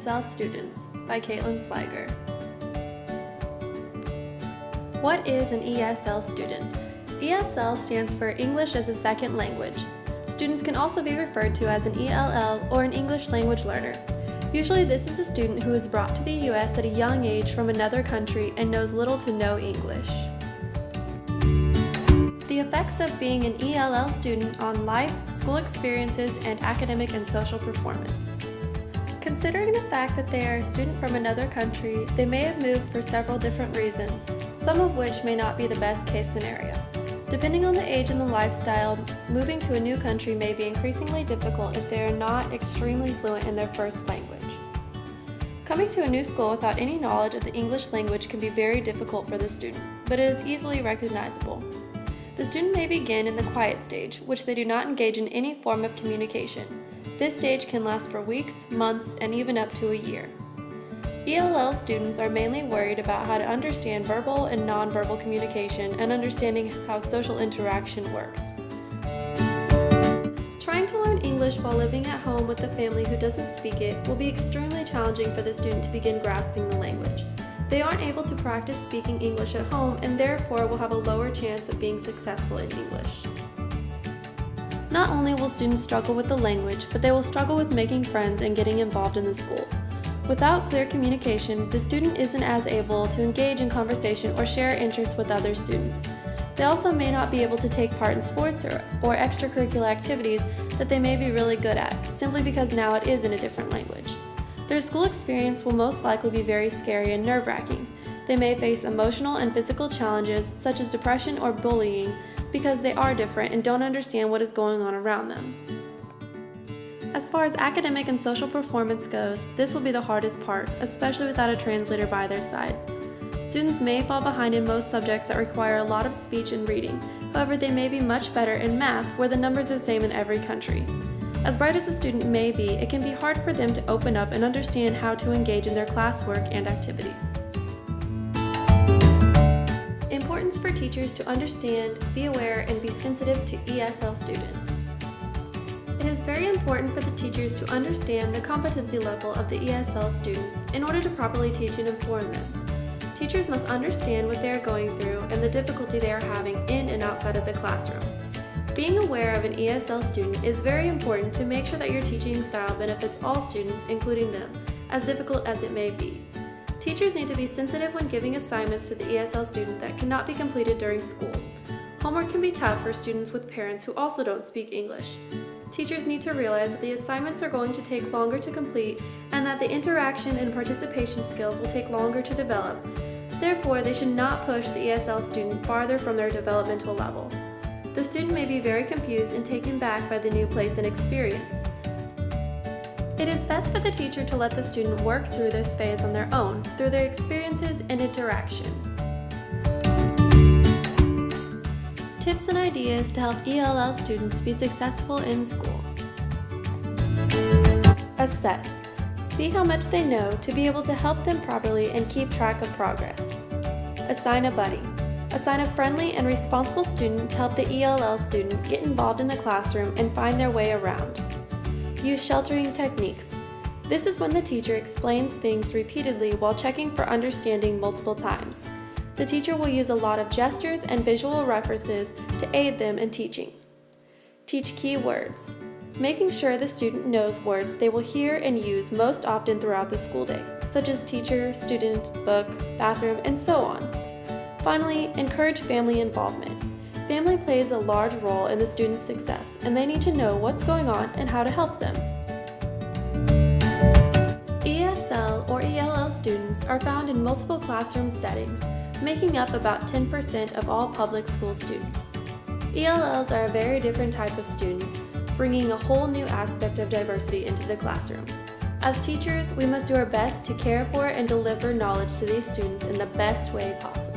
ESL Students by Caitlin Sliger. What is an ESL student? ESL stands for English as a Second Language. Students can also be referred to as an ELL or an English language learner. Usually this is a student who is brought to the US at a young age from another country and knows little to no English. The effects of being an ELL student on life, school experiences, and academic and social performance. Considering the fact that they are a student from another country, they may have moved for several different reasons, some of which may not be the best case scenario. Depending on the age and the lifestyle, moving to a new country may be increasingly difficult if they are not extremely fluent in their first language. Coming to a new school without any knowledge of the English language can be very difficult for the student, but it is easily recognizable. The student may begin in the quiet stage, which they do not engage in any form of communication. This stage can last for weeks, months, and even up to a year. ELL students are mainly worried about how to understand verbal and nonverbal communication and understanding how social interaction works. Trying to learn English while living at home with a family who doesn't speak it will be extremely challenging for the student to begin grasping the language. They aren't able to practice speaking English at home and therefore will have a lower chance of being successful in English. Not only will students struggle with the language, but they will struggle with making friends and getting involved in the school. Without clear communication, the student isn't as able to engage in conversation or share interests with other students. They also may not be able to take part in sports or extracurricular activities that they may be really good at, simply because now it is in a different language. Their school experience will most likely be very scary and nerve-wracking. They may face emotional and physical challenges such as depression or bullying because they are different and don't understand what is going on around them. As far as academic and social performance goes, this will be the hardest part, especially without a translator by their side. Students may fall behind in most subjects that require a lot of speech and reading. However, they may be much better in math, where the numbers are the same in every country. As bright as a student may be, it can be hard for them to open up and understand how to engage in their classwork and activities. Importance for teachers to understand, be aware, and be sensitive to ESL students. It is very important for the teachers to understand the competency level of the ESL students in order to properly teach and inform them. Teachers must understand what they are going through and the difficulty they are having in and outside of the classroom. Being aware of an ESL student is very important to make sure that your teaching style benefits all students, including them, as difficult as it may be. Teachers need to be sensitive when giving assignments to the ESL student that cannot be completed during school. Homework can be tough for students with parents who also don't speak English. Teachers need to realize that the assignments are going to take longer to complete and that the interaction and participation skills will take longer to develop. Therefore, they should not push the ESL student farther from their developmental level. The student may be very confused and taken back by the new place and experience. It is best for the teacher to let the student work through this phase on their own, through their experiences and interaction. Tips and ideas to help ELL students be successful in school. Assess. See how much they know to be able to help them properly and keep track of progress. Assign a buddy. Assign a friendly and responsible student to help the ELL student get involved in the classroom and find their way around. Use sheltering techniques. This is when the teacher explains things repeatedly while checking for understanding multiple times. The teacher will use a lot of gestures and visual references to aid them in teaching. Teach key words. Making sure the student knows words they will hear and use most often throughout the school day, such as teacher, student, book, bathroom, and so on. Finally, encourage family involvement. Family plays a large role in the student's success, and they need to know what's going on and how to help them. ESL or ELL students are found in multiple classroom settings, making up about 10% of all public school students. ELLs are a very different type of student, bringing a whole new aspect of diversity into the classroom. As teachers, we must do our best to care for and deliver knowledge to these students in the best way possible.